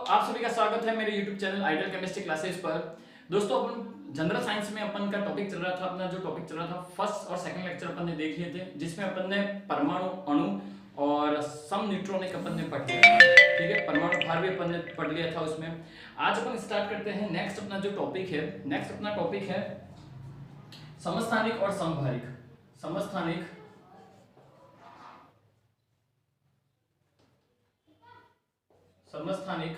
आप सभी का स्वागत है मेरे YouTube channel ideal chemistry classes पर। दोस्तों अपन जनरल साइंस में अपन का टॉपिक चल रहा था, अपना जो टॉपिक चल रहा था फर्स्ट और सेकंड लेक्चर अपन ने देख लिए थे, जिसमें अपन ने परमाणु अणु और सम न्यूट्रॉनिक अपन ने पढ़ लिया था। ठीक है, परमाणु भार भी अपन ने पढ़ लिया था उसमें। आज अपन स्टार्ट करते हैं नेक्स्ट अपना जो टॉपिक है। नेक्स्ट अपना टॉपिक है समस्थानिक और समभारिक। समस्थानिक समस्थानिक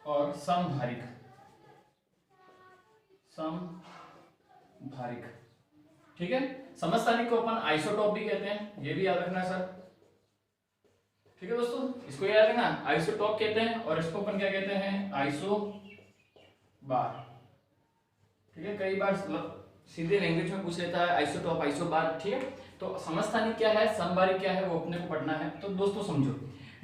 और समभारिक। समभारिक ठीक है। समस्थानिक को अपन आइसोटॉप भी कहते हैं, ये भी याद रखना सर। ठीक है दोस्तों, इसको याद रखना, आइसोटॉप कहते हैं और इसको अपन क्या कहते हैं, आइसोबार। ठीक है, कई बार सीधे लैंग्वेज में पूछ लेता है आइसोटॉप आइसोबार। ठीक है, तो समस्थानिक क्या है, समभारिक क्या है, वो अपने को पढ़ना है। तो दोस्तों समझो,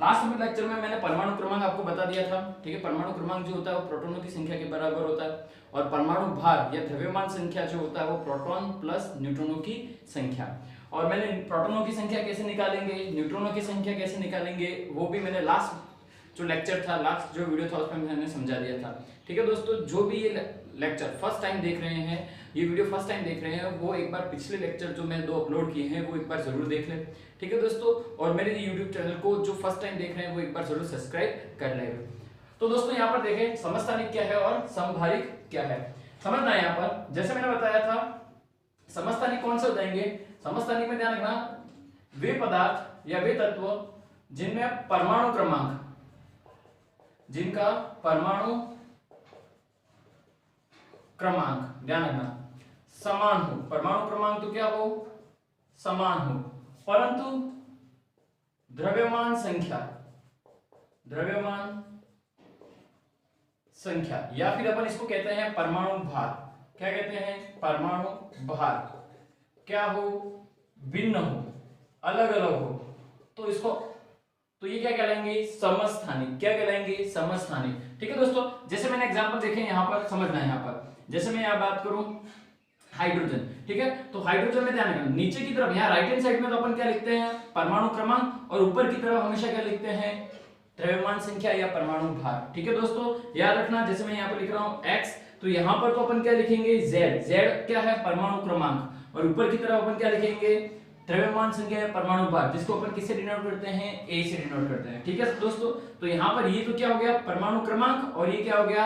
लास्ट लेक्चर में मैंने परमाणु क्रमांक आपको बता दिया था। ठीक है, परमाणु क्रमांक जो होता है वो प्रोटॉनों की संख्या के बराबर होता है, और परमाणु भार या द्रव्यमान संख्या जो होता है वो प्रोटॉन प्लस न्यूट्रॉनों की संख्या। और मैंने प्रोटॉनों की संख्या कैसे निकालेंगे, न्यूट्रॉनों की संख्या कैसे निकालेंगे, वो भी मैंने लास्ट जो लेक्चर था, लास्ट जो वीडियो था उसमें मैंने समझा दिया था। ठीक है दोस्तों, जो भी ये लेक्चर फर्स्ट टाइम देख रहे हैं, ये वीडियो फर्स्ट टाइम देख रहे हैं, वो एक बार पिछले लेक्चर जो मैंने 2 अपलोड किए हैं वो एक बार जरूर देख लें। ठीक है दोस्तों, और मेरे YouTube चैनल को जो फर्स्ट टाइम देख रहे हैं वो एक बार जरूर सब्सक्राइब कर लें। तो दोस्तों यहाँ पर देखें समस्थानिक क्या है और समभारिक क्या है, समझना है। यहाँ पर जैसे मैंने बताया था, समस्थानिक कौन से हो जाएंगे, समस्थानिक में ध्यान रखना वे पदार्थ या वे तत्व जिनमें परमाणु क्रमांक, जिनका परमाणु क्रमांक ध्यान रखना समान हो। परमाणु क्रमांक तो क्या हो, समान हो, परंतु द्रव्यमान संख्या या फिर अपन इसको कहते हैं परमाणु भार। क्या कहते हैं, परमाणु भार क्या हो, भिन्न हो, अलग अलग हो, तो इसको तो ये क्या कहलाएंगे, समस्थानिक। क्या कहलाएंगे, समस्थानिक। ठीक है दोस्तों, जैसे मैंने एग्जांपल देखे यहाँ पर, समझना है। यहाँ पर जैसे मैं यहाँ बात करूं हाइड्रोजन। ठीक है, तो हाइड्रोजन में ध्यान रखना नीचे की तरफ, यहाँ राइट हैंड साइड में तो अपन क्या लिखते हैं, परमाणु क्रमांक, और ऊपर की तरफ हमेशा क्या लिखते हैं, द्रव्यमान संख्या या परमाणु भार। ठीक है दोस्तों, याद रखना। जैसे मैं यहाँ पर लिख रहा हूँ x, तो यहाँ पर तो अपन क्या लिखेंगे, z क्या है, परमाणु क्रमांक, और ऊपर की तरफ अपन क्या लिखेंगे, द्रव्यमान संख्या या परमाणु भार, जिसको अपन किससे डिनोट करते हैं, a से डिनोट करते हैं। ठीक है दोस्तों, तो यहाँ पर ये तो क्या हो गया, परमाणु क्रमांक, और ये क्या हो गया,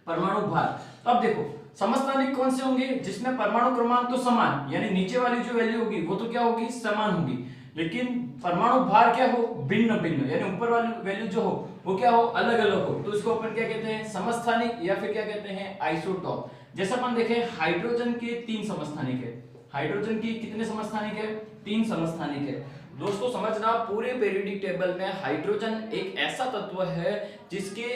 परमाणु भार। अब देखो समस्थानिक कौन से होंगे, जिसमें परमाणु क्रमांक तो समान, यानी नीचे वाली जो वैल्यू होगी वो तो क्या होगी, समान होगी, लेकिन परमाणु भार क्या हो, भिन्न भिन्न, यानी ऊपर वाली वैल्यू जो हो वो क्या हो, अलग अलग हो। तो इसको अपन क्या कहते हैं, समस्थानिक, या फिर क्या कहते हैं, आइसोटॉप। जैसे अपन देखें हाइड्रोजन के 3 समस्थानिक है। हाइड्रोजन की कितने समस्थानिक है, 3 समस्थानिक है। दोस्तों समझना, पूरे पीरियोडिक टेबल में हाइड्रोजन एक ऐसा तत्व है जिसके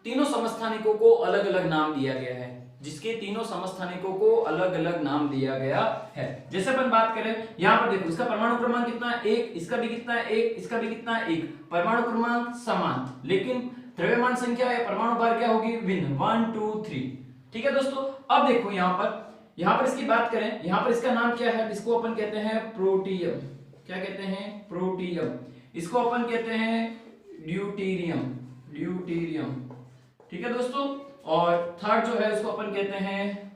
तीनों समस्थानिकों को अलग अलग नाम दिया गया है, जिसके तीनों समस्थानिकों को अलग अलग नाम दिया गया है। जैसे अपन बात करें, यहाँ पर देखो इसका परमाणु क्रमांक कितना है, 1, इसका भी कितना है, 1, इसका भी कितना है, 1। परमाणु क्रमांक समान, लेकिन द्रव्यमान संख्या या परमाणु भार क्या होगी, भिन्न, 1 2 3। ठीक है दोस्तों, अब देखो यहाँ पर इसकी बात करें, यहाँ पर इसका नाम क्या है, इसको अपन कहते हैं प्रोटियम। क्या कहते हैं, प्रोटियम। इसको अपन कहते हैं ड्यूटेरियम। ठीक है दोस्तों, और थर्ड जो है इसको अपन कहते हैं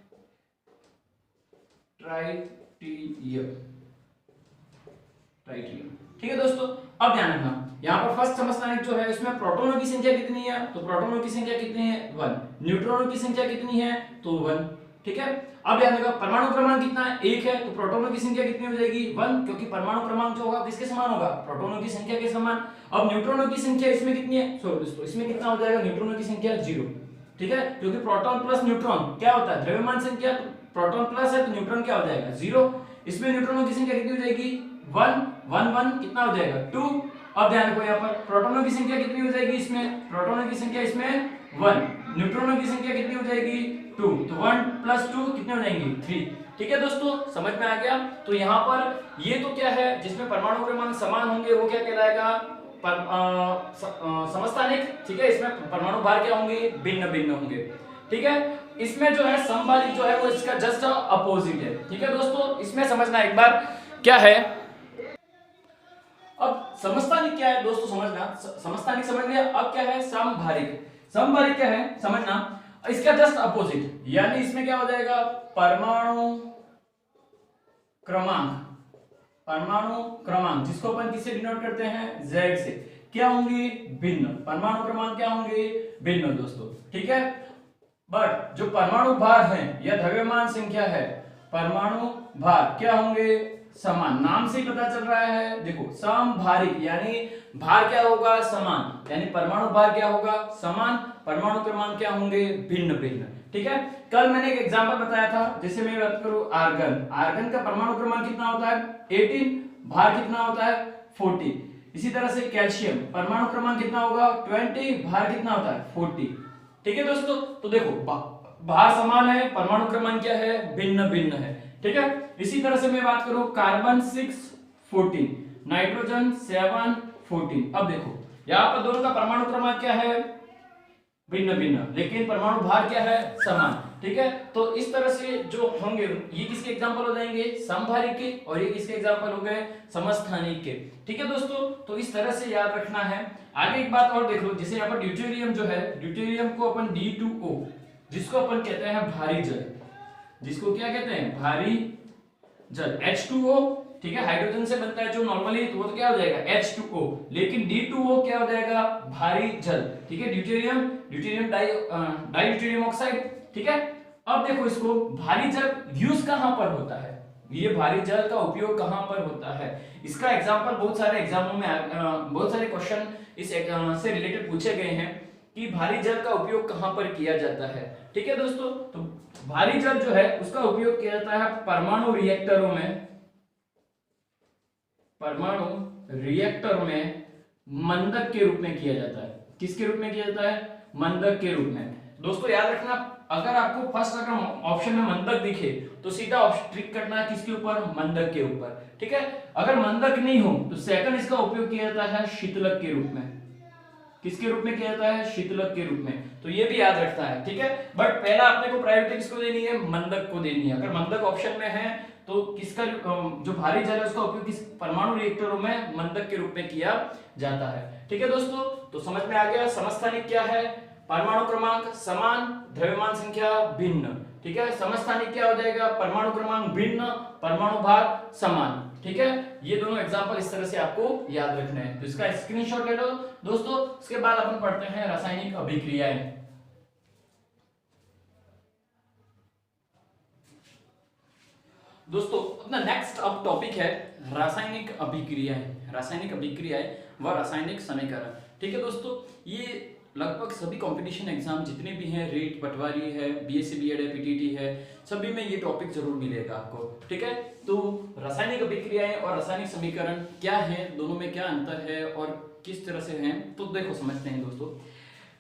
ट्राइटियम। ठीक है दोस्तों, अब ध्यान रखना, यहाँ पर फर्स्ट समस्थानिक जो है इसमें प्रोटॉनों की संख्या कितनी है, तो प्रोटॉनों की संख्या कितनी है, 1। न्यूट्रॉनों की संख्या कितनी है, तो 1। ठीक है, अब ध्यान रखना परमाणु क्रमांक कितना है, 1 है, तो प्रोटॉनों की संख्या कितनी हो जाएगी, 1, क्योंकि परमाणु क्रमांक जो होगा किसके समान होगा, प्रोटॉनों की संख्या के समान। अब न्यूट्रॉनों की संख्या इसमें कितनी है, सॉरी दोस्तों, इसमें कितना हो जाएगा, न्यूट्रॉनों की संख्या 0। ठीक है, क्योंकि प्रोटॉन प्लस न्यूट्रॉन क्या होता है, द्रव्यमान संख्या, प्रोटॉन प्लस है तो न्यूट्रॉन क्या हो जाएगा, 0। इसमें न्यूट्रॉनों की संख्या कितनी हो जाएगी, 1 1 1, कितना हो जाएगा, 2। अब ध्यान रखो यहाँ पर प्रोटॉनों की संख्या कितनी हो जाएगी, इसमें प्रोटॉनों की संख्या इसमें 1, न्यूट्रॉनों की संख्या कितनी हो जाएगी, 2, तो 1 + 2 कितने हो जाएंगे, 3। ठीक है दोस्तों, समझ में आ गया। तो यहाँ पर ये तो क्या है, जिसमें परमाणु क्रमांक समान होंगे वो क्या कहलाएगा, समस्थानिक। ठीक है, इसमें परमाणु भार क्या होंगे, भिन्न भिन्न होंगे। ठीक है, इसमें जो है समभारिक जो है वो इसका जस्ट अपोजिट है। ठीक है दोस्तों, इसमें समझना एक बार क्या है, अब समस्थानिक क्या है दोस्तों, समझना, समस्थानिक समझ लिया। अब क्या है समभारिक। समभारिक क्या है समझना, इसका जस्ट अपोजिट, यानी इसमें क्या हो जाएगा परमाणु क्रमांक, परमाणु क्रमांक जिसको अपन किससे डिनोट करते हैं Z से, क्या होंगे भिन्न। परमाणु क्रमांक क्या होंगे भिन्न दोस्तों, ठीक है। बट जो परमाणु भार है या द्रव्यमान संख्या है, परमाणु भार क्या होंगे समान। नाम से ही पता चल रहा है, देखो समभारिक यानी भार क्या होगा समान, यानी परमाणु भार क्या होगा समान, परमाणु क्रमांक क्या होंगे भिन्न भिन्न, ठीक है। कल मैंने एक एग्जांपल बताया था, जैसे मैं बात करूं आर्गन, आर्गन का परमाणु क्रमांक कितना होता है 18, भार कितना होता है 40। इसी तरह से कैल्शियम परमाणु क्रमांक कितना होगा 20, भार कितना होता है 40, ठीक है दोस्तों। तो देखो भार समान है, परमाणु क्रमांक क्या है भिन्न भिन्न है, ठीक है। इसी तरह से मैं बात करूं कार्बन 6 14, नाइट्रोजन 7 14। अब देखो यहां पर दोनों का परमाणु क्रमांक क्या है भिन्न भिन्न, लेकिन परमाणु भार क्या है समान, ठीक है। तो इस तरह से जो होंगे ये किसके एग्जांपल हो जाएंगे समभारिक के, और ये किसके एग्जांपल हो गए समस्थानिक के, ठीक है दोस्तों। तो इस तरह से याद रखना है। आगे एक बात और देख लो, जैसे यहाँ पर ड्यूटेरियम जो है, ड्यूटेरियम को अपन D2O जिसको अपन कहते हैं भारी जल, जिसको क्या कहते हैं भारी जल H2O, ठीक है, हाइड्रोजन से बनता है जो नॉर्मली, तो वो तो क्या हो जाएगा H2O, लेकिन D2O क्या हो जाएगा भारी जल, ठीक है। Deuterium, deuterium di deuterium oxide, ठीक है। अब देखो इसको भारी जल यूज कहां पर होता है, ये भारी जल का उपयोग कहां पर होता है, इसका एग्जांपल बहुत सारे एग्जामों में बहुत सारे क्वेश्चन इस से रिलेटेड पूछे गए हैं कि भारी जल का उपयोग कहां पर किया जाता है, ठीक है दोस्तों। तो भारी जल जो है उसका उपयोग किया जाता है परमाणु रिएक्टरों में, परमाणु रिएक्टर में मंदक के रूप में किया जाता है। किसके रूप में किया जाता है मंदक के रूप में। दोस्तों याद रखना, अगर आपको फर्स्ट अगर ऑप्शन में मंदक दिखे तो सीधा ट्रिक करना है किसके ऊपर मंदक के ऊपर, ठीक है। अगर मंदक नहीं हो तो सेकंड इसका उपयोग किया जाता है शीतलक के रूप में। किसके रूप में किया जाता है शीतलक के रूप में, तो ये भी याद रखना है, ठीक है। बट पहला आपने को प्रायोरिटी किसको देनी है मंदक को देनी है। अगर मंदक ऑप्शन में है तो किसका जो भारी जल है उसका उपयोग किस परमाणु रिएक्टरों में मंदक के रूप में किया जाता है, ठीक है दोस्तों। तो समझ में आ गया समस्थानिक क्या है, परमाणु क्रमांक समान, द्रव्यमान संख्या भिन्न, ठीक है। समस्थानिक क्या हो जाएगा परमाणु क्रमांक भिन्न, परमाणु भार समान, ठीक है। ये दोनों एग्जांपल इस तरह से आपको याद रखने हैं, तो इसका स्क्रीनशॉट ले लो दोस्तों। इसके बाद अपन पढ़ते हैं रासायनिक अभिक्रियाएं। दोस्तों अपना नेक्स्ट अब टॉपिक है रासायनिक अभिक्रियाएं, रासायनिक अभिक्रियाएं व रासायनिक समीकरण, ठीक है दोस्तों। ये लगभग सभी कंपटीशन एग्जाम जितने भी हैं, रेट पटवारी है, बीएससी बीएड है, पीटीटी है, सभी में ये टॉपिक जरूर मिलेगा आपको, ठीक है। तो रासायनिक अभिक्रियाएं और रासायनिक समीकरण क्या है, दोनों में क्या अंतर है और किस तरह से हैं, तो देखो समझते हैं दोस्तों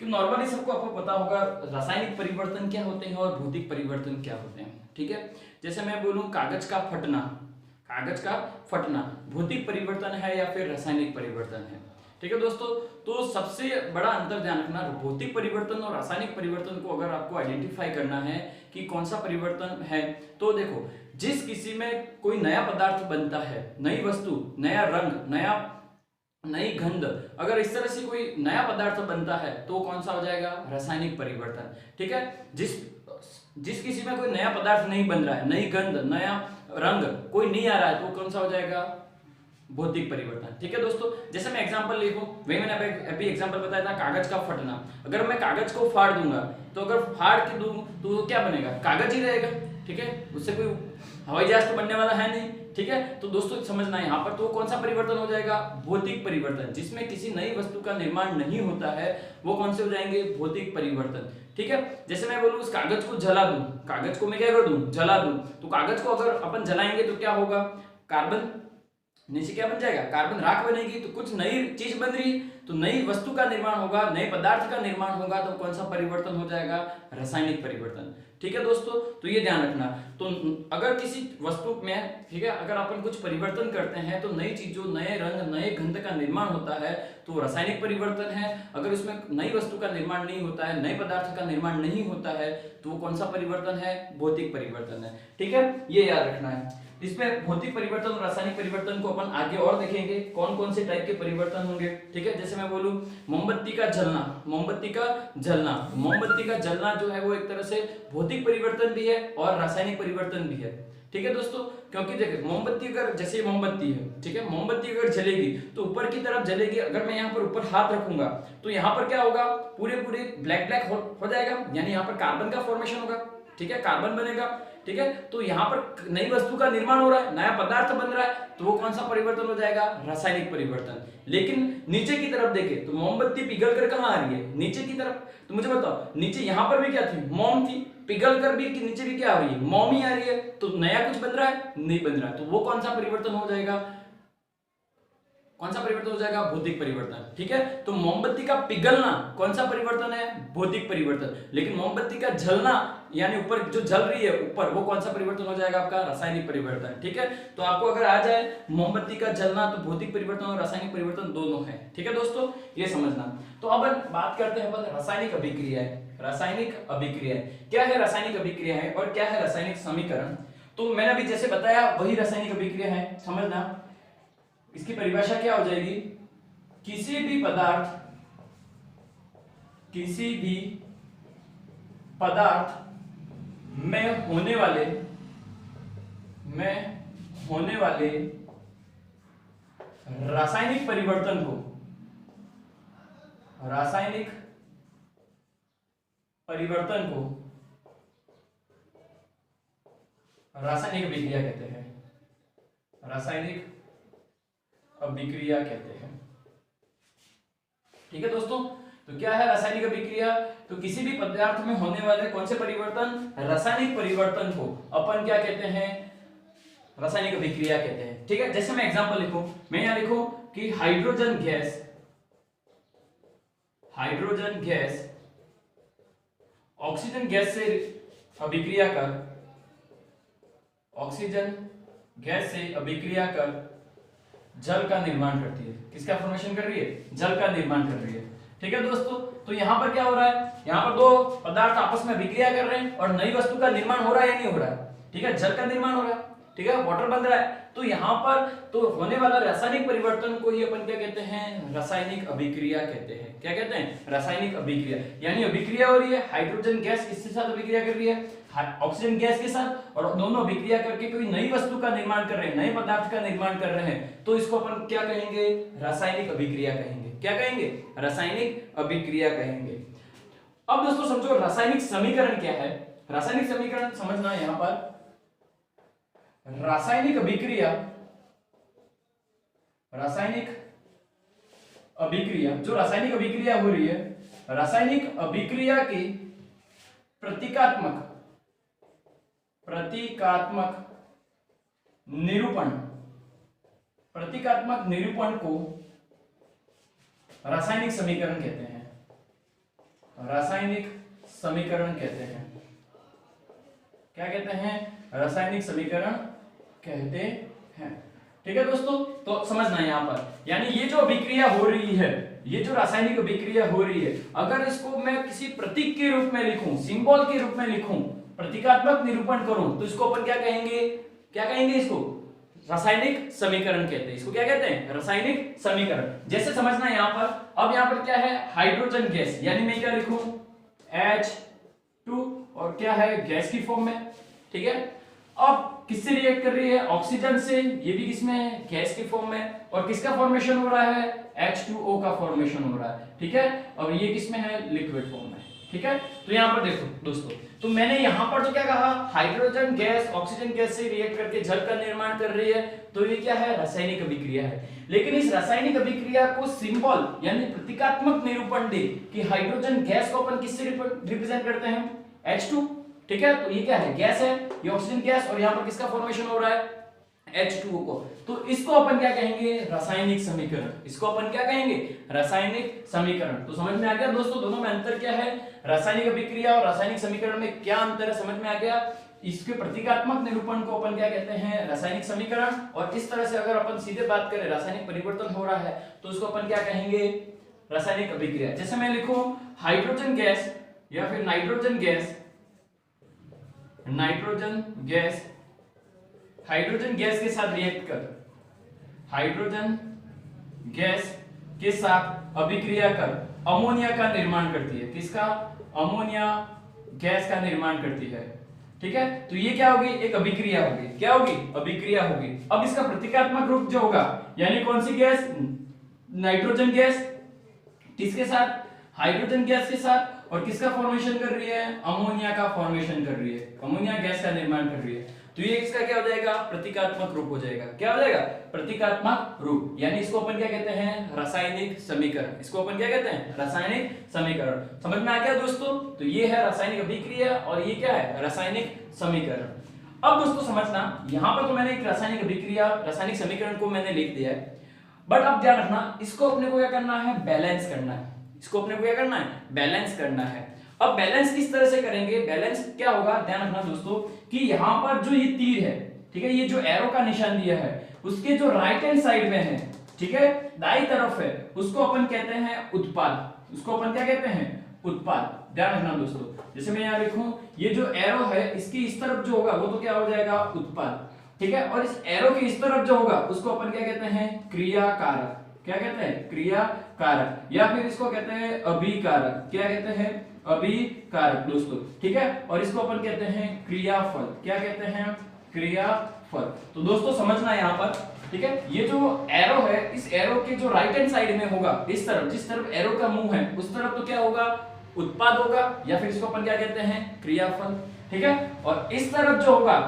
कि नॉर्मली सबको आपको पता होगा रासायनिक परिवर्तन क्या होते हैं और भौतिक परिवर्तन क्या होते हैं, ठीक है। जैसे मैं बोलूं कागज का फटना, कागज का फटना भौतिक परिवर्तन है या फिर रासायनिक परिवर्तन है, ठीक है दोस्तों। तो सबसे बड़ा अंतर ध्यान रखना, भौतिक परिवर्तन और रासायनिक परिवर्तन को अगर आपको आइडेंटिफाई करना है कि कौन सा परिवर्तन है, तो देखो जिस किसी में कोई नया पदार्थ बनता है, नई वस्तु, नया रंग, नई गंध, अगर इस तरह से कोई नया पदार्थ बनता है तो कौन सा हो जाएगा रासायनिक परिवर्तन, ठीक है। जिस किसी में कोई नया पदार्थ नहीं बन रहा है, नई गंध, नया रंग कोई नहीं आ रहा है, तो कौन सा हो जाएगा भौतिक परिवर्तन, ठीक है दोस्तों। जैसे मैं एग्जांपल लिखूं, वही मैंने अभी एग्जांपल बताया था कागज का फटना। अगर मैं कागज को फाड़ दूंगा तो अगर फाड़ के दूं तो क्या बनेगा कागज ही रहेगा, ठीक है, उससे कोई हवाई जहाज तो बनने वाला है नहीं, ठीक है। तो दोस्तों समझना है यहाँ पर, तो कौन सा परिवर्तन हो जाएगा भौतिक परिवर्तन। जिसमें किसी नई वस्तु का निर्माण नहीं होता है वो कौन से हो जाएंगे भौतिक परिवर्तन, ठीक है। जैसे मैं बोलूं उस कागज को जला दूं, कागज को मैं क्या कर दूं जला दूं, तो कागज को अगर अपन जलाएंगे तो क्या होगा कार्बन नीचे क्या बन जाएगा कार्बन राख बनेगी, तो कुछ नई चीज बन रही, तो नई वस्तु का निर्माण होगा, नए पदार्थ का निर्माण होगा, तो कौन सा परिवर्तन हो जाएगा रासायनिक परिवर्तन, ठीक है दोस्तों। तो ये ध्यान रखना। तो अगर किसी वस्तु में, ठीक है, अगर अपन कुछ परिवर्तन करते हैं तो नई चीजों, नए रंग, नए गंध का निर्माण होता है तो वो रासायनिक परिवर्तन है। अगर उसमें नई वस्तु का निर्माण नहीं होता है, नए पदार्थ का निर्माण नहीं होता है तो वो कौन सा परिवर्तन है? भौतिक परिवर्तन है। ठीक है, ये याद रखना है। इसमें भौतिक परिवर्तन और रासायनिक परिवर्तन को अपन आगे और देखेंगे कौन कौन से टाइप के परिवर्तन होंगे। ठीक है, जैसे मैं बोलूं मोमबत्ती का जलना, मोमबत्ती का जलना, मोमबत्ती का जलना जो है वो एक तरह से भौतिक परिवर्तन भी है और रासायनिक परिवर्तन भी है। ठीक है दोस्तों, क्योंकि देखिए मोमबत्ती अगर जैसे मोमबत्ती है, ठीक है, मोमबत्ती अगर जलेगी तो ऊपर की तरफ जलेगी। अगर मैं यहाँ पर ऊपर हाथ रखूंगा तो यहाँ पर क्या होगा? पूरे पूरे ब्लैक ब्लैक हो जाएगा, यानी यहाँ पर कार्बन का फॉर्मेशन होगा। ठीक है, कार्बन बनेगा। ठीक है, तो यहाँ पर नई वस्तु का निर्माण हो रहा है, नया पदार्थ बन रहा है, तो वो कौन सा परिवर्तन हो जाएगा? रासायनिक परिवर्तन। लेकिन नीचे की तरफ देखें तो मोमबत्ती पिघल कर कहाँ आ रही है? नीचे की तरफ। तो मुझे बताओ नीचे यहाँ पर भी क्या थी? मोम थी, पिघल कर भी नीचे भी क्या आ रही है? मोम ही आ रही है। तो नया कुछ बन रहा है? नहीं बन रहा। तो वो कौन सा परिवर्तन हो जाएगा? कौन सा परिवर्तन हो जाएगा? भौतिक परिवर्तन। ठीक है, तो मोमबत्ती का पिघलना कौन सा परिवर्तन है? भौतिक परिवर्तन। लेकिन मोमबत्ती का जलना यानी ऊपर जो जल रही है ऊपर, वो कौन सा परिवर्तन हो जाएगा? आपका रासायनिक परिवर्तन। ठीक है, तो आपको अगर आ जाए मोमबत्ती का जलना तो भौतिक परिवर्तन और रासायनिक परिवर्तन दोनों है। ठीक है दोस्तों, ये समझना। तो अब बात करते हैं अपन रासायनिक अभिक्रियाएं। रासायनिक अभिक्रियाएं क्या है? रासायनिक अभिक्रियाएं और क्या है रासायनिक समीकरण? तो मैंने अभी जैसे बताया वही रासायनिक अभिक्रिया है, समझना। इसकी परिभाषा क्या हो जाएगी? किसी भी पदार्थ में होने वाले रासायनिक परिवर्तन को रासायनिक अभिक्रिया कहते हैं। रासायनिक अभिक्रिया कहते हैं। ठीक है दोस्तों, तो क्या है रासायनिक अभिक्रिया? तो किसी भी पदार्थ में होने वाले कौन से परिवर्तन? रासायनिक परिवर्तन को अपन क्या कहते हैं? रासायनिक अभिक्रिया कहते हैं। ठीक है, जैसे मैं एग्जांपल लिखूं, मैं यहां लिखूं कि हाइड्रोजन गैस ऑक्सीजन गैस से अभिक्रिया कर जल का निर्माण करती है। किसका फॉर्मेशन कर रही है? जल का निर्माण कर रही है। ठीक है दोस्तों, तो यहाँ पर क्या हो रहा है? यहाँ पर दो पदार्थ आपस में अभिक्रिया कर रहे हैं और नई वस्तु का निर्माण हो रहा है या नहीं हो रहा है? ठीक है, जल का निर्माण हो रहा है। ठीक है, वाटर बन रहा है। तो यहाँ पर तो होने वाला रासायनिक परिवर्तन को ही अपन क्या कहते हैं? रासायनिक अभिक्रिया कहते हैं। क्या कहते हैं? रासायनिक अभिक्रिया। यानी अभिक्रिया हो रही है, हाइड्रोजन गैस किसके साथ अभिक्रिया कर रही है? ऑक्सीजन गैस के साथ, और दोनों अभिक्रिया करके कोई नई वस्तु का निर्माण कर रहे हैं, नए पदार्थ का निर्माण कर रहे हैं, तो इसको अपन क्या कहेंगे? रासायनिक अभिक्रिया कहेंगे। क्या कहेंगे? रासायनिक अभिक्रिया कहेंगे। अब दोस्तों समझो रासायनिक समीकरण क्या है। रासायनिक समीकरण समझना है। यहां पर रासायनिक अभिक्रिया जो रासायनिक अभिक्रिया हो रही है, रासायनिक अभिक्रिया की प्रतीकात्मक निरूपण को रासायनिक समीकरण कहते हैं। रासायनिक समीकरण कहते हैं। क्या कहते हैं? रासायनिक समीकरण कहते हैं। ठीक है दोस्तों, तो समझना है यहां पर, यानी ये जो अभिक्रिया हो रही है, ये जो रासायनिक अभिक्रिया हो रही है, अगर इसको मैं किसी प्रतीक के रूप में लिखूं, सिंबल के रूप में लिखूं, प्रतीकात्मक निरूपण करूं, तो इसको अपन क्या कहेंगे? क्या कहेंगे इसको? रासायनिक समीकरण कहते हैं। इसको क्या कहते हैं? रासायनिक समीकरण। जैसे समझना यहां पर, अब यहां पर क्या है? हाइड्रोजन गैस, यानी मैं क्या लिखूं? H2, और क्या है? गैस की फॉर्म में। ठीक है, अब किससे रिएक्ट कर रही है? ऑक्सीजन से। ये भी किसमें है? गैस की फॉर्म में। और किसका फॉर्मेशन हो रहा है? H2O का फॉर्मेशन हो रहा है। ठीक है, और ये किसमें है? लिक्विड फॉर्म में। ठीक है, तो यहां पर देखो दोस्तों, तो मैंने यहां पर तो क्या कहा? हाइड्रोजन गैस ऑक्सीजन गैस से रिएक्ट करके जल का निर्माण कर रही है, तो ये क्या है? रासायनिक अभिक्रिया है। लेकिन इस रासायनिक अभिक्रिया को सिंबल यानी प्रतीकात्मक निरूपण दे कि हाइड्रोजन गैस को अपन किससे रिप्रेजेंट करते हैं? H2। ठीक है, तो ये क्या है? गैस है, ये ऑक्सीजन गैस, और यहां पर किसका फॉर्मेशन हो रहा है? H2O को। तो इसको अपन क्या कहेंगे? रासायनिक समीकरण। इसको अपन क्या कहेंगे? रासायनिक समीकरण। तो समझ में आ गया दोस्तों, दोनों में अंतर क्या है? रासायनिक अभिक्रिया और रासायनिक समीकरण में क्या अंतर है? समझ में आ गया? इसके प्रतीकात्मक निरूपण को अपन क्या कहते हैं, रासायनिक समीकरण। और इस तरह से अगर अपन सीधे बात करें रासायनिक परिवर्तन हो रहा है तो उसको अपन क्या कहेंगे, रासायनिक अभिक्रिया। जैसे मैं लिखूं हाइड्रोजन गैस या फिर नाइट्रोजन गैस, हाइड्रोजन गैस के साथ रिएक्ट कर, हाइड्रोजन गैस के साथ अभिक्रिया कर अमोनिया का निर्माण करती है। किसका, अमोनिया गैस का निर्माण करती है। ठीक है, तो ये क्या होगी, एक अभिक्रिया होगी। क्या होगी, अभिक्रिया होगी। अब इसका प्रतीकात्मक रूप जो होगा, यानी कौन सी गैस, नाइट्रोजन गैस, किसके साथ, हाइड्रोजन गैस के साथ, और किसका फॉर्मेशन कर रही है, अमोनिया का फॉर्मेशन कर रही है, अमोनिया गैस का निर्माण कर रही है। तो ये इसका क्या हो जाएगा, प्रतीकात्मक रूप हो जाएगा। क्या हो जाएगा, प्रतीकात्मक रूप। यानी इसको अपन क्या कहते हैं, रासायनिक समीकरण। इसको अपन क्या कहते हैं, रासायनिक समीकरण। समझ में आ गया दोस्तों। तो ये है रासायनिक अभिक्रिया और ये क्या है, रासायनिक समीकरण। अब दोस्तों समझना, यहां पर तो मैंने एक रासायनिक अभिक्रिया, रासायनिक समीकरण को मैंने लिख दिया है, बट अब ध्यान रखना, इसको अपने को क्या करना है, बैलेंस करना है। इसको अपने को क्या करना है, बैलेंस करना है। अब बैलेंस किस तरह से करेंगे, बैलेंस क्या होगा, ध्यान रखना दोस्तों कि यहां पर जो ये तीर है, ठीक है, ये जो एरो का निशान दिया है, उसके जो राइट हैंड साइड में है, ठीक है, दाईं तरफ है, उसको अपन कहते हैं उत्पाद। उसको अपन क्या कहते हैं, उत्पाद। ध्यान रखना दोस्तों, जैसे मैं यहां लिखूं, ये जो एरो है इसकी इस तरफ जो होगा वो तो क्या हो जाएगा, उत्पाद। ठीक है, और इस एरो के इस तरफ जो होगा उसको अपन क्या कहते हैं, क्रियाकारक। क्या कहते हैं, क्रियाकारक, या फिर इसको कहते हैं अभिकारक। क्या कहते हैं, अभिकारक दोस्तों। ठीक है, और इसको अपन कहते हैं क्रियाफल। क्या कहते हैं, क्रियाफल। तो दोस्तों समझना यहाँ पर, ठीक है, ये जो एरो है, इस एरो के जो राइट हैंड साइड में होगा, इस तरफ, जिस तरफ एरो का मुंह है उस तरफ तो क्या होगा, उत्पाद होगा, या फिर इसको अपन क्या कहते हैं, क्रियाफल। ठीक है, और इस तरफ जो होगा,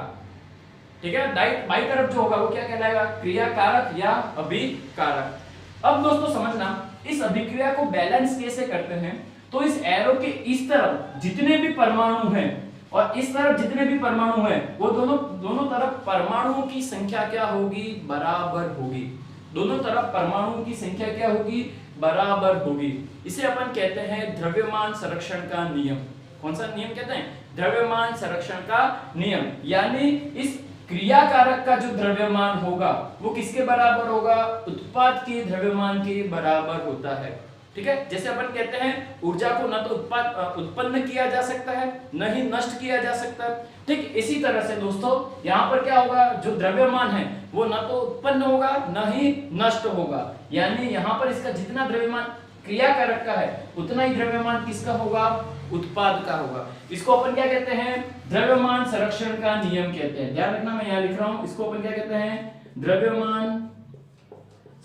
ठीक है, बाई तरफ जो होगा वो क्या कहलाएगा, क्रियाकारक या अभिकारक। अब दोस्तों समझना, इस अभिक्रिया को बैलेंस कैसे करते हैं, तो इस एरो के इस तरफ जितने भी परमाणु हैं और इस तरफ जितने भी परमाणु हैं, वो दोनों तरफ परमाणुओं की संख्या क्या होगी, बराबर होगी। दोनों तरफ परमाणुओं की संख्या क्या होगी, बराबर होगी। इसे अपन कहते हैं द्रव्यमान संरक्षण का नियम। कौन सा नियम कहते हैं, द्रव्यमान संरक्षण का नियम। यानी इस क्रियाकारक का जो द्रव्यमान होगा वो किसके बराबर होगा, उत्पाद के द्रव्यमान के बराबर होता है। ठीक है, जैसे अपन कहते हैं ऊर्जा को न तो उत्पन्न किया जा सकता है, न ही नष्ट किया जा सकता है। ठीक इसी तरह से दोस्तों यहाँ पर क्या होगा, जो द्रव्यमान है वो न तो उत्पन्न होगा न ही नष्ट होगा। यानी यहाँ पर इसका जितना द्रव्यमान क्रियाकारक का है उतना ही द्रव्यमान किसका होगा, उत्पाद का होगा। इसको अपन क्या कहते हैं, द्रव्यमान संरक्षण का नियम कहते हैं। ध्यान रखना, मैं यहाँ लिख रहा हूं, इसको अपन क्या कहते हैं, द्रव्यमान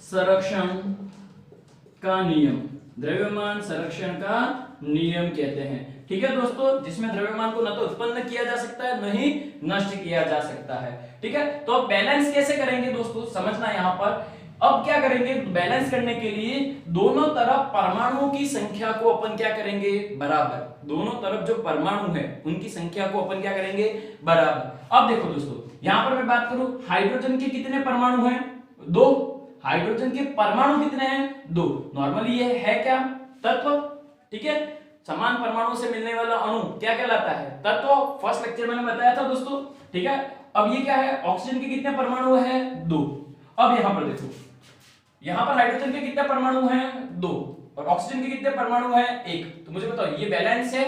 संरक्षण का नियम। द्रव्यमान संरक्षण का नियम कहते हैं। ठीक है दोस्तों, जिसमें द्रव्यमान को न तो उत्पन्न किया जा सकता है न ही नष्ट किया जा सकता है। ठीक है, तो अब बैलेंस कैसे करेंगे दोस्तों, समझना यहाँ पर। अब क्या करेंगे, बैलेंस करने के लिए दोनों तरफ परमाणुओं की संख्या को अपन क्या करेंगे, बराबर। दोनों तरफ जो परमाणु है उनकी संख्या को अपन क्या करेंगे, बराबर। अब देखो दोस्तों, यहां पर मैं बात करूं, हाइड्रोजन के कितने परमाणु हैं, 2। हाइड्रोजन के परमाणु कितने हैं, 2। नॉर्मली ये है क्या, तत्व। ठीक है, समान परमाणु से मिलने वाला अणु क्या कहलाता है, तत्व। फर्स्ट लेक्चर में मैंने बताया था दोस्तों। ठीक है, अब ये क्या है, ऑक्सीजन के कितने परमाणु है, 2। अब यहां पर देखो, यहां पर हाइड्रोजन के कितने परमाणु हैं, 2, और ऑक्सीजन के कितने परमाणु हैं, 1। तो मुझे बताओ ये बैलेंस है,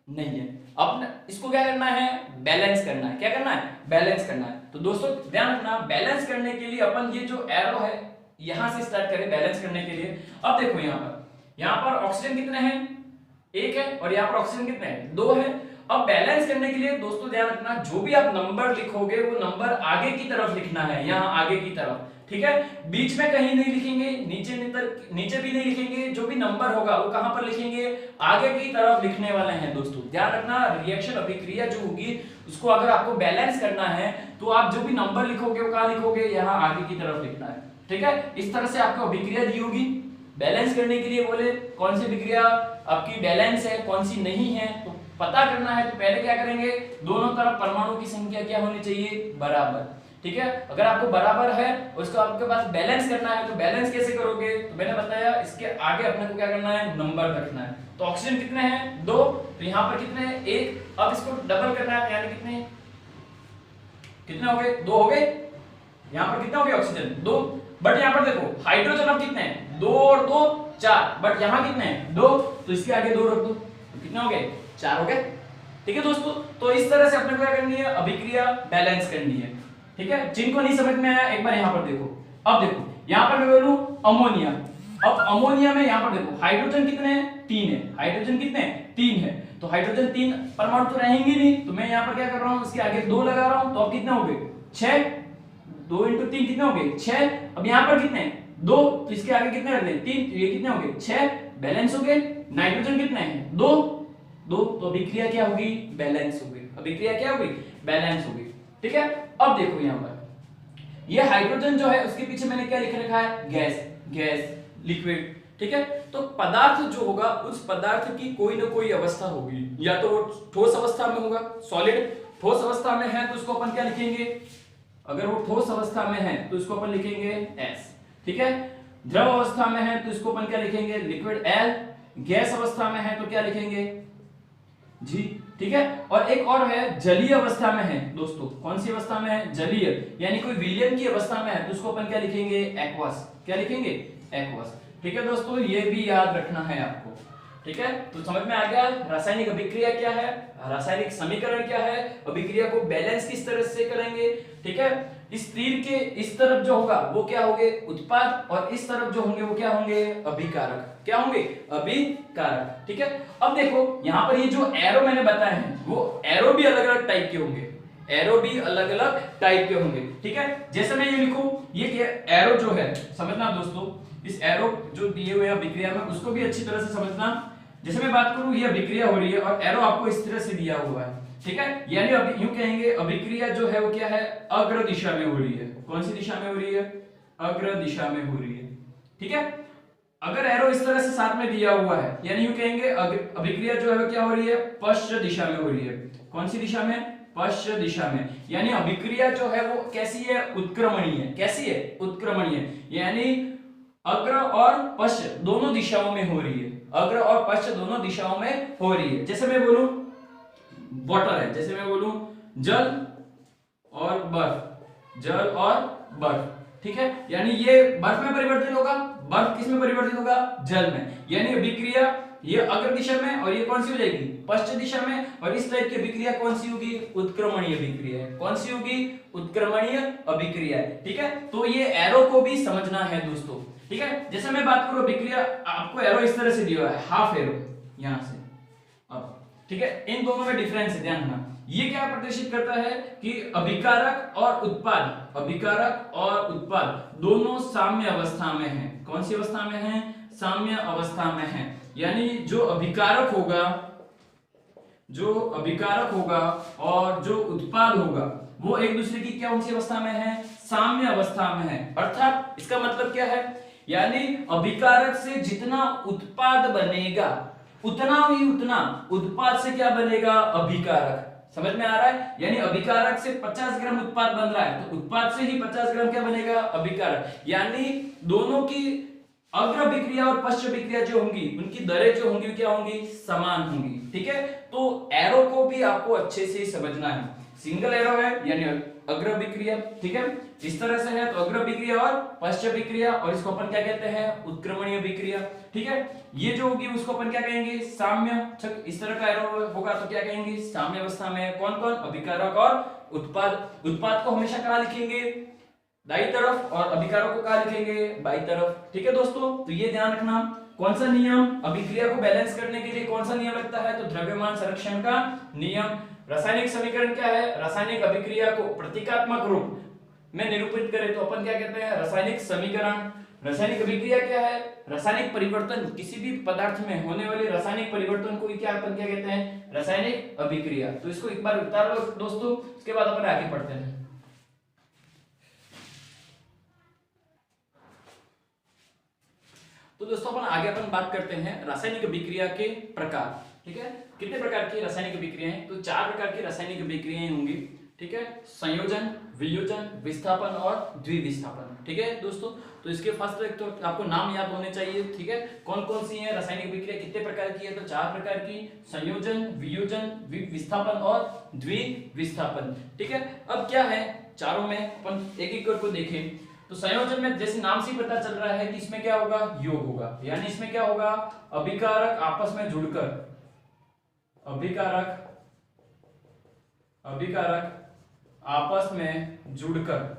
नहीं है। अब इसको क्या करना है, बैलेंस करना है। क्या करना है, बैलेंस करना है। तो दोस्तों ध्यान रखना, बैलेंस करने के लिए अपन ये जो एरो है यहां से स्टार्ट करें बैलेंस करने के लिए। अब देखो यहां पर ऑक्सीजन कितने हैं, 1 है, और यहां पर ऑक्सीजन कितने हैं, 2 है। अब बैलेंस करने के लिए दोस्तों ध्यान रखना, जो भी आप नंबर लिखोगे वो नंबर आगे की तरफ लिखना है, यहां आगे की तरफ। ठीक है, बीच में कहीं नहीं लिखेंगे, नीचे भी नहीं लिखेंगे। जो भी नंबर होगा वो कहां पर लिखेंगे, आगे की तरफ लिखने वाले हैं दोस्तों। ध्यान रखना, रिएक्शन अभिक्रिया जो होगी उसको अगर आपको बैलेंस करना है तो आप जो भी नंबर लिखोगे वो कहां लिखोगे, यहां आगे की तरफ लिखना है। ठीक है, इस तरह से आपको अभिक्रिया दी होगी। बैलेंस करने के लिए बोले कौन सी अभिक्रिया आपकी बैलेंस है, कौन सी नहीं है, तो पता करना है तो पहले क्या करेंगे, दोनों तरफ परमाणु की संख्या क्या होनी चाहिए, बराबर। ठीक है, अगर आपको बराबर है उसको आपके पास बैलेंस करना है तो बैलेंस कैसे करोगे, तो मैंने बताया इसके आगे अपने को क्या करना है, नंबर रखना है। तो ऑक्सीजन कितने हैं, 2, तो यहाँ पर कितने हैं, 1। अब इसको डबल करना है, यानी कितने, कितने हो गए? 2 हो गए। यहाँ पर कितने हो गए ऑक्सीजन? 2। बट यहाँ पर देखो हाइड्रोजन अब कितने हैं? 2 और 2 4, बट यहाँ कितने हैं? 2, तो इसके आगे 2 रख दो, तो कितने हो गए? 4 हो गए। ठीक है दोस्तों, तो इस तरह से अपने को क्या करनी है? अभिक्रिया बैलेंस करनी है। ठीक है, जिनको नहीं समझ में आया एक बार यहाँ पर देखो। अब देखो यहाँ पर मैं बोलूं अमोनिया। अब अमोनिया में यहाँ पर देखो हाइड्रोजन कितने हैं? 3 है। हाइड्रोजन कितने हैं? 3 है। तो हाइड्रोजन 3 परमाणु तो रहेंगे नहीं, तो मैं यहाँ पर क्या कर रहा हूँ? इसके आगे 2 लगा रहा हूँ, तो अब कितने हो गए? 6। 2 × 3 कितने हो गए? 6। अब यहाँ पर कितने हैं? 2, तो इसके आगे कितने रख दें? 3, तो ये कितने हो गए? 6। बैलेंस हो गए। नाइट्रोजन कितने हैं? 2। तो अभिक्रिया क्या होगी? बैलेंस हो गई। अभिक्रिया क्या हो गई? बैलेंस हो गई। ठीक है, अब देखो यहाँ पर ये हाइड्रोजन जो है उसके पीछे मैंने क्या लिख रखा है? Gas, liquid. ठीक है, तो पदार्थ जो होगा उस पदार्थ की कोई ना कोई अवस्था होगी, या तो वो ठोस अवस्था में होगा, सॉलिड। ठोस अवस्था में है तो उसको अपन क्या लिखेंगे? अगर वो ठोस अवस्था में है तो इसको अपन लिखेंगे S। ठीक है, द्रव अवस्था में है तो इसको अपन क्या लिखेंगे? Liquid L। गैस अवस्था में है तो क्या लिखेंगे? G। ठीक है, और एक और है जलीय अवस्था में है दोस्तों। कौन सी अवस्था में है? जलीय, यानी कोई विलयन की अवस्था में है तो उसको अपन क्या लिखेंगे? एक्वस। क्या लिखेंगे? एक्वस। ठीक है दोस्तों, ये भी याद रखना है आपको। ठीक है, तो समझ में आ गया रासायनिक अभिक्रिया क्या है, रासायनिक समीकरण क्या है, अभिक्रिया को बैलेंस किस तरह से करेंगे। ठीक है, इस तीर के इस तरफ जो होगा वो क्या होंगे? उत्पाद, और इस तरफ जो होंगे वो क्या होंगे? अभिकारक। क्या होंगे? अभिकारक। ठीक है, अब देखो यहाँ पर ये जो एरो मैंने बताए हैं वो एरो भी अलग अलग टाइप के होंगे। एरो भी अलग अलग टाइप के होंगे। ठीक है, जैसे मैं ये लिखूं, ये क्या एरो जो है, समझना दोस्तों, इस एरो जो दिए हुए हैं अभिक्रिया में उसको भी अच्छी तरह से समझना। जैसे मैं बात करूं ये अभिक्रिया हो रही है और एरो आपको इस तरह से दिया हुआ है। ठीक है, यानी अभी यूं कहेंगे अभिक्रिया जो है वो क्या है? अग्र दिशा में हो रही है। कौन सी दिशा में हो रही है? अग्र दिशा में हो रही है। ठीक है, अगर एरो इस तरह से साथ में दिया हुआ है, यानी यूं कहेंगे अभिक्रिया जो है वो क्या हो रही है? पश्चिम दिशा में हो रही है। कौन सी दिशा में? पश्चिम दिशा में। यानी अभिक्रिया जो है वो कैसी है? उत्क्रमणीय। कैसी है? उत्क्रमणीय, यानी अग्र और पश्चिम दोनों दिशाओं में हो रही है। अग्र और पश्चिम दोनों दिशाओं में हो रही है। जैसे मैं बोलूं वाटर है, जैसे मैं बोलूं जल और बर्फ, जल और बर्फ। ठीक है, यानी ये बर्फ में परिवर्तित होगा, बर्फ किस में परिवर्तित होगा? जल में। यानी अभिक्रिया ये अग्र दिशा में और ये कौन सी हो जाएगी? पश्चिम दिशा में। और इस टाइप की अभिक्रिया कौन सी होगी? उत्क्रमणीय अभिक्रिया है। कौन सी होगी? उत्क्रमणीय अभिक्रिया है। ठीक है, तो ये एरो को भी समझना है दोस्तों। ठीक है, जैसे मैं बात करूं अभिक्रिया, आपको एरो इस तरह से दिया हुआ है, हाफ एरो यहां से। अब ठीक है, इन दोनों में डिफरेंस है, ध्यान रखना। ये क्या प्रदर्शित करता है कि अभिकारक और उत्पाद, अभिकारक और उत्पाद दोनों साम्य अवस्था में हैं। कौन सी अवस्था में हैं? साम्य अवस्था में हैं। यानी जो अभिकारक होगा, जो अभिकारक होगा और जो उत्पाद होगा वो एक दूसरे की क्या सी अवस्था में है? साम्य अवस्था में है। अर्थात इसका मतलब क्या है? यानी अभिकारक से जितना उत्पाद बनेगा उतना ही उतना उत्पाद से क्या बनेगा? अभिकारक। समझ में आ रहा है? यानी अभिकारक से 50 ग्राम उत्पाद बन रहा है तो उत्पाद से ही 50 ग्राम क्या बनेगा? अभिकारक। यानी दोनों की अग्र अभिक्रिया और पश्च अभिक्रिया जो होंगी उनकी दरें जो होंगी क्या होंगी? समान होंगी। ठीक है, तो एरो को भी आपको अच्छे से समझना है। सिंगल एरो है यानी अग्र अभिक्रिया। ठीक है, इस तरह से है तो अग्र अभिक्रिया और पश्च अभिक्रिया, और इसको अपन क्या कहते हैं? उत्क्रमणीय अभिक्रिया। ठीक है, ये जो होगी उसको अपन क्या कहेंगे? साम्य। इस तरह का एरो होगा तो क्या कहेंगे? साम्य अवस्था में। कौन कौन? अभिकारक और उत्पाद। उत्पाद को हमेशा कहां लिखेंगे? दाईं तरफ, और अभिकारक को कहां लिखेंगे? बाईं तरफ। ठीक है दोस्तों, तो ये ध्यान रखना। कौन सा नियम? अभिक्रिया को बैलेंस करने के लिए कौन सा नियम लगता है? तो द्रव्यमान संरक्षण का नियम। रासायनिक समीकरण क्या है? रासायनिक अभिक्रिया को प्रतीकात्मक रूप में निरूपित करें तो अपन क्या कहते हैं? रासायनिक समीकरण। रासायनिक अभिक्रिया क्या है? रासायनिक परिवर्तन, किसी भी पदार्थ में होने वाले रासायनिक परिवर्तन को क्या अपन क्या कहते हैं? रासायनिक अभिक्रिया। तो इसको एक बार उतार लो दोस्तों, उसके बाद अपन आगे पढ़ते हैं। तो दोस्तों अपन बात करते हैं रासायनिक अभिक्रिया के प्रकार। ठीक है, कितने प्रकार की रासायनिक अभिक्रियाएं? तो 4 प्रकार की रासायनिक अभिक्रियाएं होंगी। ठीक है, संयोजन, वियोजन, विस्थापन और द्विविस्थापन। ठीक है दोस्तों। तो इसके फर्स्ट एक तो आपको नाम याद होने चाहिए, ठीक है। कौन कौन सी है रासायनिक विक्रिया, कितने प्रकार की है, तो 4 प्रकार की, संयोजन, वियोजन, विस्थापन और द्विविस्थापन, ठीक है। अब क्या है चारों में अपन एक एक करके देखें। तो संयोजन में जैसे नाम से पता चल रहा है कि इसमें क्या होगा, योग होगा, यानी इसमें क्या होगा, अभिकारक आपस में जुड़कर, अभिकारक आपस में जुड़कर,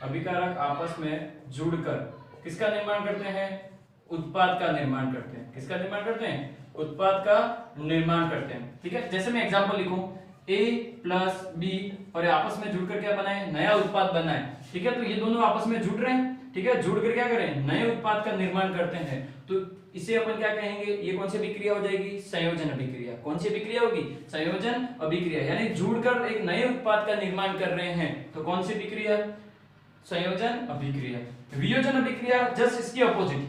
अभिकारक आपस में जुड़कर किसका निर्माण करते हैं, उत्पाद का निर्माण करते हैं। किसका निर्माण करते हैं, उत्पाद का निर्माण करते हैं, ठीक है। जैसे मैं एग्जांपल लिखूं, A प्लस बी और आपस में जुड़कर क्या बनाए, नया उत्पाद बनाए, ठीक है। तो ये दोनों आपस में जुड़ रहे हैं, ठीक है, जुड़कर क्या करें, नए उत्पाद का निर्माण करते हैं। तो इसे अपन क्या कहेंगे, ये कौन सी अभिक्रिया हो जाएगी, संयोजन अभिक्रिया। कौन सी अभिक्रिया होगी, संयोजन अभिक्रिया, यानी जुड़कर एक नए उत्पाद का निर्माण कर रहे हैं, तो कौन सी अभिक्रिया, संयोजन अभिक्रिया। वियोजन अभिक्रिया जस्ट इसकी अपोजिट,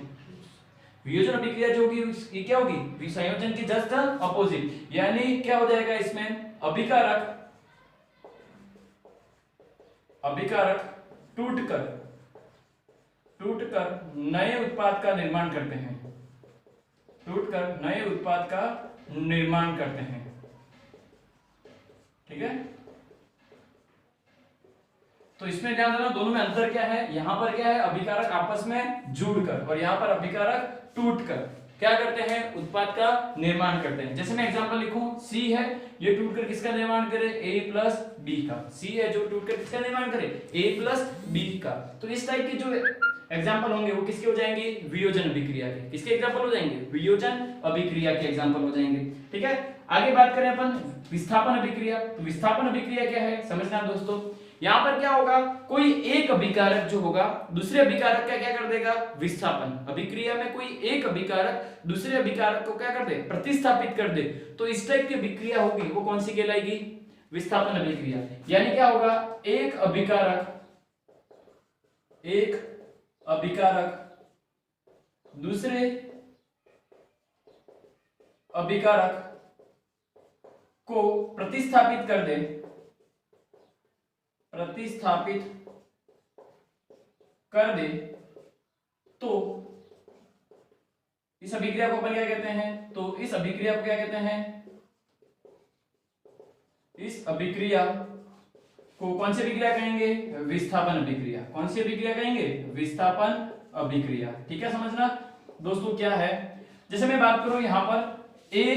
वियोजन अभिक्रिया जो होगी ये क्या होगी, संयोजन की जस्ट अपोजिट, यानी क्या हो जाएगा इसमें, अभिकारक टूटकर नए उत्पाद का निर्माण करते हैं, टूटकर नए उत्पाद का निर्माण करते हैं, ठीक है। तो इसमें ध्यान देना दोनों में अंतर क्या है, यहां पर क्या है, अभिकारक आपस में जुड़कर, और यहां पर अभिकारक टूटकर क्या करते हैं, उत्पाद का निर्माण करते हैं। जैसे मैं एग्जांपल लिखूं, C है, ये टूटकर किसका निर्माण करे, A प्लस बी का। C है जो टूटकर किसका निर्माण करे, A प्लस बी का। तो इस टाइप के जो एग्जांपल होंगे वो किसके हो जाएंगे, वियोजन अभिक्रिया के। किसके एग्जांपल हो जाएंगे, वियोजन अभिक्रिया के एग्जांपल हो जाएंगे, ठीक है। आगे बात करें अपन विस्थापन अभिक्रिया। तो विस्थापन अभिक्रिया क्या है समझना दोस्तों, यहां पर क्या होगा, कोई एक अभिकारक जो होगा दूसरे अभिकारक का क्या कर देगा, विस्थापन। अभिक्रिया में कोई एक अभिकारक दूसरे अभिकारक को क्या कर दे, प्रतिस्थापित कर दे। तो इस टाइप की अभिक्रिया होगी वो कौन सी कहलाएगी, विस्थापन अभिक्रिया। यानी क्या होगा, एक अभिकारक दूसरे अभिकारक को प्रतिस्थापित कर दे, तो इस अभिक्रिया को अपन क्या कहते हैं, तो इस अभिक्रिया को क्या कहते हैं, इस अभिक्रिया को कौन सी अभिक्रिया कहेंगे, विस्थापन अभिक्रिया। कौन सी अभिक्रिया कहेंगे, विस्थापन अभिक्रिया, ठीक है। समझना दोस्तों क्या है, जैसे मैं बात करूं यहां पर ए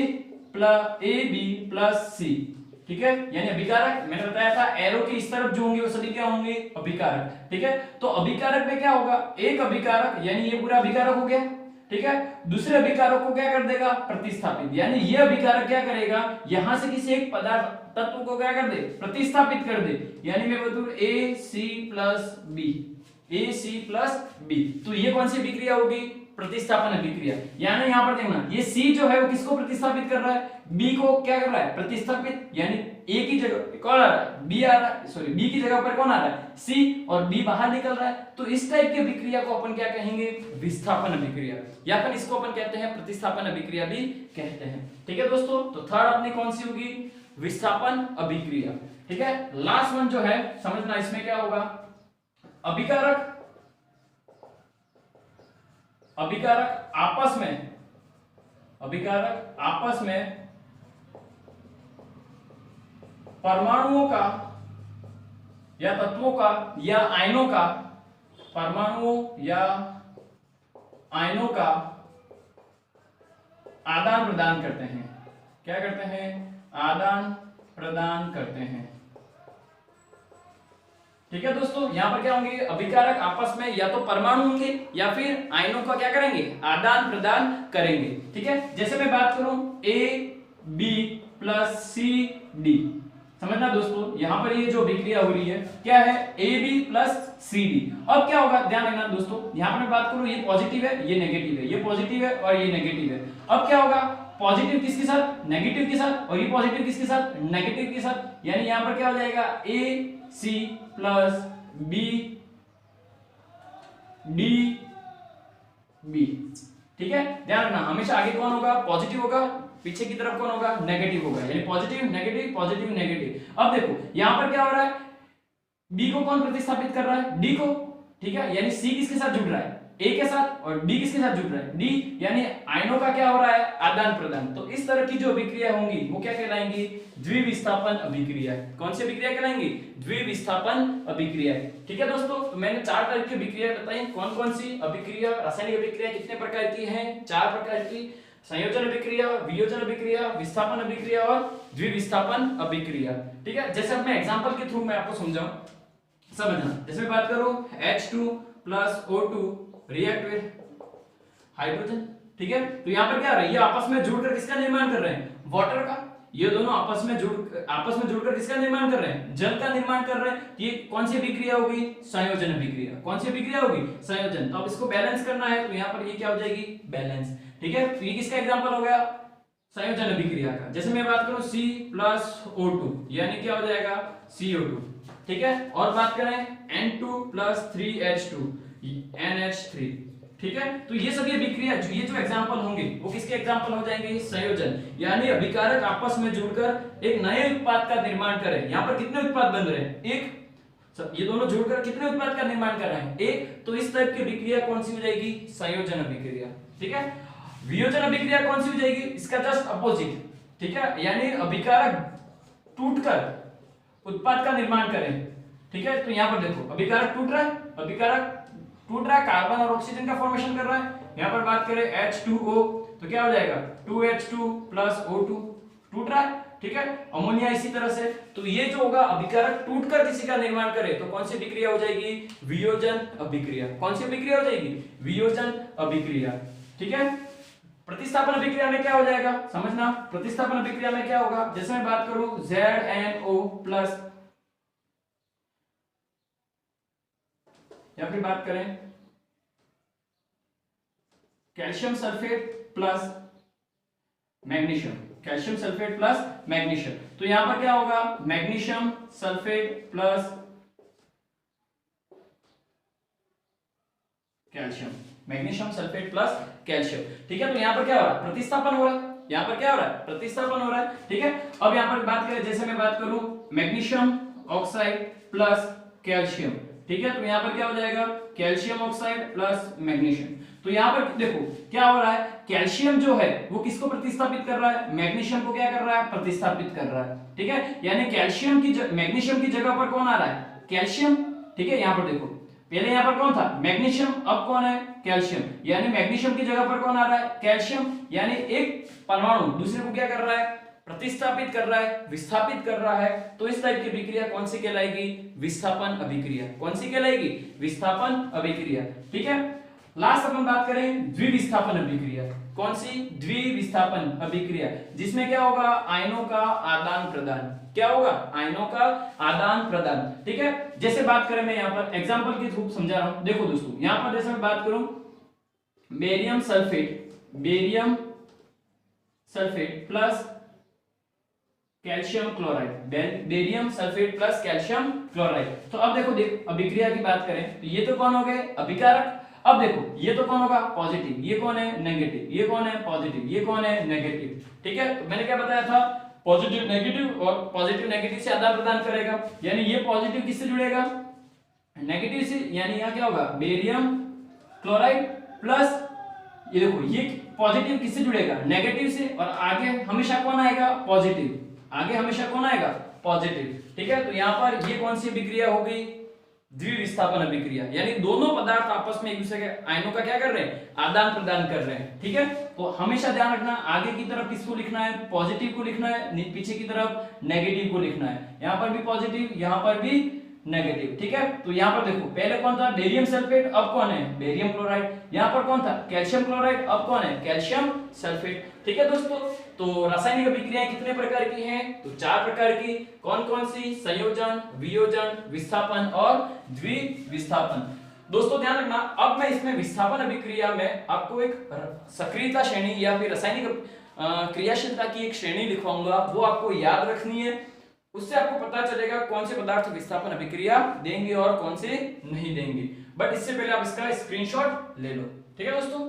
बी प्लस सी, ठीक है, यानी अभिकारक मैंने बताया था एरो के इस तरफ जो होंगे वो सभी क्या होंगे, अभिकारक, ठीक है। तो अभिकारक में क्या होगा, एक अभिकारक यानी ये पूरा अभिकारक हो गया, ठीक है, दूसरे अभिकारक को क्या कर देगा, प्रतिस्थापित, यानी ये अभिकारक क्या करेगा, यहां से किसी एक पदार्थ तत्व को क्या कर दे, प्रतिस्थापित कर दे। यानी मैं बता दूं ए सी प्लस बी, तो ये कौन सी अभिक्रिया होगी, प्रतिस्थापन अभिक्रिया। यानी यहां पर देखना ये C जो है वो किसको प्रतिस्थापित कर रहा है, B को क्या कर रहा है, प्रतिस्थापित, यानी A की जगह कौन आ रहा है, B आ रहा है, सॉरी B की जगह पर कौन आ रहा है, C, और B बाहर निकल रहा है। तो इस टाइप की अभिक्रिया को अपन क्या कहेंगे, विस्थापन अभिक्रिया, या फिर इसको अपन कहते हैं प्रतिस्थापन अभिक्रिया भी कहते हैं, ठीक है दोस्तों। तो थर्ड अपनी कौन सी होगी, विस्थापन अभिक्रिया, ठीक है। लास्ट वन जो है समझना, इसमें क्या होगा, अभिकारक आपस में परमाणुओं का या तत्वों का या आयनों का, परमाणुओं या आयनों का आदान प्रदान करते हैं। क्या करते हैं, आदान प्रदान करते हैं, ठीक है दोस्तों। यहां पर क्या होंगे, अभिकारक आपस में या तो परमाणु होंगे या फिर आयनों का क्या करेंगे, आदान प्रदान करेंगे, ठीक है। जैसे मैं बात करूं A B plus C D, समझना दोस्तों यहां पर ये जो अभिक्रिया हो रही है क्या है, A B plus C D. अब क्या होगा, ध्यान रखना दोस्तों, यहां पर मैं बात करूं ये पॉजिटिव है, ये नेगेटिव है, ये पॉजिटिव है और ये नेगेटिव है। अब क्या होगा, पॉजिटिव किसके साथ, नेगेटिव के साथ, और ये पॉजिटिव किसके साथ, नेगेटिव के साथ। यानी यहां पर क्या हो जाएगा, A C plus B D B, ठीक है। ध्यान रखना हमेशा आगे कौन होगा, पॉजिटिव होगा, पीछे की तरफ कौन होगा, नेगेटिव होगा, यानी पॉजिटिव नेगेटिव पॉजिटिव नेगेटिव। अब देखो यहां पर क्या हो रहा है, बी को कौन प्रतिस्थापित कर रहा है, डी को, ठीक है, यानी सी किसके साथ जुड़ रहा है, ए के साथ, और डी किसके साथ जुड़ रहा है, डी, यानी आयनों का क्या हो रहा है, आदान प्रदान। तो इस तरह की जो अभिक्रिया होंगी वो क्या कहलाएंगी, द्विविस्थापन अभिक्रिया। कौन सी अभिक्रिया कहलाएंगी, द्विविस्थापन अभिक्रिया। ठीक है दोस्तों, तो मैंने 4 तरह की अभिक्रिया बताई। कौन कौन सी अभिक्रिया, रासायनिक अभिक्रिया कितने प्रकार की हैं, 4 प्रकार की, संयोजन अभिक्रिया, वियोजन अभिक्रिया, विस्थापन अभिक्रिया और द्विविस्थापन अभिक्रिया। ठीक है, जैसे अब मैं एग्जांपल के थ्रू मैं आपको समझाऊं, समझना। जैसे मैं बात करूं H2 plus O2 react with hydrogen. ठीक है, तो यहां पर क्या है, ये आपस में जुड़कर किसका निर्माण कर रहे हैं, वाटर का। ये दोनों आपस में जुड़कर किसका निर्माण कर रहे हैं, जल का निर्माण कर रहे हैं। ये कौन सी अभिक्रिया होगी, संयोजन अभिक्रिया। कौन सी अभिक्रिया होगी, संयोजन। तो अब इसको बैलेंस करना है, तो यहां पर ये क्या हो जाएगी, बैलेंस। ठीक है, तो ये किसका एग्जांपल हो गया, संयोजन अभिक्रिया का। जैसे मैं बात करूं C प्लस O2 यानी क्या हो जाएगा, CO2। ठीक है, और बात करें N2 प्लस 3H2 NH3। ठीक है, तो ये सभी अभिक्रिया, ये जो एग्जांपल होंगे वो किसके एग्जांपल हो जाएंगे, संयोजन, यानी अभिकारक आपस में जुड़कर एक नए उत्पाद का निर्माण करें। यहाँ पर कितने उत्पाद बन रहे हैं, एक। ये दोनों जुड़कर कितने उत्पाद का निर्माण कर रहे हैं, एक। तो इस टाइप की अभिक्रिया कौन सी हो जाएगी, संयोजन अभिक्रिया। ठीक है, वियोजन अभिक्रिया कौन सी हो जाएगी, इसका जस्ट अपोजिट। ठीक है, यानी अभिकारक टूटकर उत्पाद का निर्माण करें। ठीक है, तो यहाँ पर देखो अभिकारक टूट रहा है, कार्बन और ऑक्सीजन का फॉर्मेशन कर रहा है। यहाँ पर बात करें H2O तो क्या हो जाएगा, 2H2 प्लस O2 टूट रहा है। ठीक है, अमोनिया इसी तरह से। तो ये जो होगा अभिकारक टूटकर किसी का निर्माण करे तो कौन सी अभिक्रिया हो जाएगी, वियोजन अभिक्रिया। कौन सी अभिक्रिया हो जाएगी, वियोजन अभिक्रिया। ठीक है, प्रतिस्थापन अभिक्रिया में क्या हो जाएगा, समझना। प्रतिस्थापन अभिक्रिया में क्या होगा, जैसे मैं बात करूं ZnO प्लस, या फिर बात करें calcium sulphate plus magnesium, calcium sulphate plus magnesium. तो यहां पर क्या होगा, magnesium sulphate plus calcium, magnesium sulphate plus calcium. ठीक है, तो यहां पर क्या हो रहा है, प्रतिस्थापन हो रहा है। यहां पर क्या हो रहा है, प्रतिस्थापन हो रहा है। ठीक है, अब यहां पर बात करें, जैसे मैं बात करूं मैग्नीशियम ऑक्साइड प्लस कैल्शियम। ठीक है, तो यहां पर क्या हो जाएगा, कैल्शियम ऑक्साइड प्लस मैग्नीशियम। तो यहां पर देखो क्या हो रहा है, कैल्शियम जो है वो किसको प्रतिस्थापित कर रहा है, मैग्नीशियम को क्या कर रहा है, प्रतिस्थापित कर रहा है। ठीक है, यानी कैल्शियम की मैग्नीशियम की जगह पर कौन आ रहा है, कैल्शियम। ठीक है, यहां पर देखो पहले यहां पर कौन था, मैग्नीशियम, अब कौन है, कैल्शियम। यानी मैग्नीशियम की जगह पर कौन आ रहा है, कैल्शियम। यानी एक परमाणु दूसरे को क्या कर रहा है, प्रतिस्थापित कर रहा है, विस्थापित कर रहा है। तो इस टाइप की अभिक्रिया कौन सी कहलाएगी, विस्थापन अभिक्रिया। कौन सी कहलाएगी, विस्थापन अभिक्रिया। ठीक है, लास्ट अपन बात करें द्विविस्थापन अभिक्रिया। कौन सी, द्विविस्थापन अभिक्रिया, जिसमें क्या होगा, आयनों का आदान प्रदान। क्या होगा, आयनों का आदान प्रदान। ठीक है, जैसे बात करें, मैं यहाँ पर एग्जांपल के थ्रू समझा रहा हूं। देखो दोस्तों, यहाँ पर जैसे मैं बात करूं barium sulphate plus calcium chloride, barium sulphate plus calcium chloride. तो अब देखो अभिक्रिया की बात करें तो ये तो कौन हो गए, अभिकारक। अब देखो ये तो कौन होगा, पॉजिटिव, ये कौन है, नेगेटिव, ये कौन है, पॉजिटिव, ये कौन है, नेगेटिव। ठीक है, तो मैंने क्या बताया था, पॉजिटिव नेगेटिव, और पॉजिटिव नेगेटिव से आदान प्रदान करेगा। यानी ये पॉजिटिव किससे जुड़ेगा, नेगेटिव से। यानी यहाँ क्या होगा, बेरियम क्लोराइड प्लस, ये देखो ये पॉजिटिव किससे जुड़ेगा, नेगेटिव से, और आगे हमेशा कौन आएगा, पॉजिटिव, आगे हमेशा कौन आएगा, पॉजिटिव। ठीक है, तो यहाँ पर ये कौन सी अभिक्रिया हो गई, द्विविस्थापन अभिक्रिया। यानी दोनों पदार्थ आपस में एक दूसरे के आयनों का क्या कर रहे हैं, आदान प्रदान कर रहे हैं। ठीक है, तो हमेशा ध्यान रखना, आगे की तरफ किसको लिखना है, पॉजिटिव को लिखना है, पीछे की तरफ नेगेटिव को लिखना है। यहाँ पर भी पॉजिटिव, यहाँ पर भी नेगेटिव। ठीक है, तो यहाँ पर देखो पहले कौन था, बेरियम सल्फेट, अब कौन है, बेरियम क्लोराइड। यहाँ पर कौन था, कैल्शियम क्लोराइड, अब कौन है, कैल्शियम सल्फेट। ठीक है दोस्तों, तो रासायनिक अभिक्रियाएं कितने प्रकार की हैं, तो 4 प्रकार की। कौन कौन सी, संयोजन, वियोजन, विस्थापन और द्विविस्थापन। दोस्तों ध्यान रखना, अब मैं इसमें विस्थापन अभिक्रिया में आपको एक सक्रियता श्रेणी या फिर रासायनिक क्रियाशीलता की एक श्रेणी लिखवाऊंगा, वो आपको याद रखनी है। उससे आपको पता चलेगा कौन से पदार्थ विस्थापन अभिक्रिया देंगे और कौन से नहीं देंगे। बट इससे पहले आप इसका स्क्रीनशॉट ले लो। ठीक है दोस्तों।